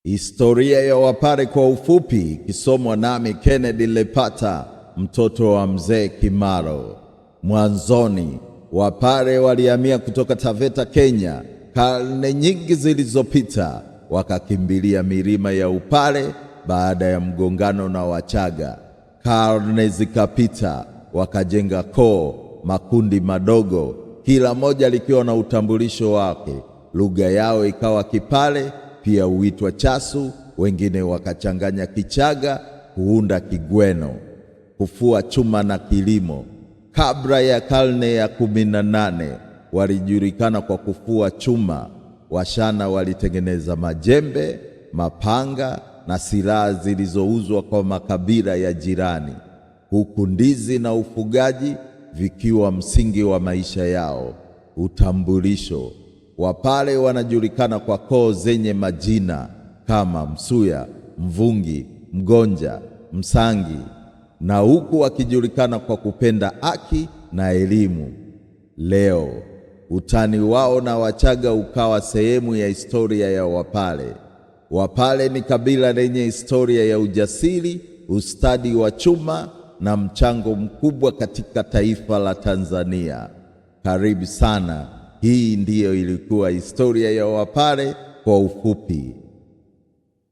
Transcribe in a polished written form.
Historia ya Wapare kwa ufupi, kisomwa nami Kennedy Lepata, mtoto wa mzee Kimaro. Mwanzoni, Wapare walihamia kutoka Taveta, Kenya, karne nyingi zilizopita, wakakimbilia milima ya Upare baada ya mgongano na Wachaga. Karne zikapita, wakajenga koo, makundi madogo, kila moja likiwa na utambulisho wake. Lugha yao ikawa Kipare, pia huitwa Chasu, wengine wakachanganya Kichaga kuunda Kigweno. Kufua chuma na kilimo. Kabla ya karne ya 18 walijulikana kwa kufua chuma. Washana walitengeneza majembe, mapanga na silaha zilizouzwa kwa makabila ya jirani, huku ndizi na ufugaji vikiwa msingi wa maisha yao. Utambulisho. Wapare wanajulikana kwa koo zenye majina kama Msuya, Mvungi, Mgonja, Msangi, na huku wakijulikana kwa kupenda haki na elimu. Leo utani wao na Wachaga ukawa sehemu ya historia ya Wapare. Wapare ni kabila lenye historia ya ujasiri, ustadi wa chuma na mchango mkubwa katika taifa la Tanzania. Karibu sana. Hii ndiyo ilikuwa historia ya Wapare kwa ufupi.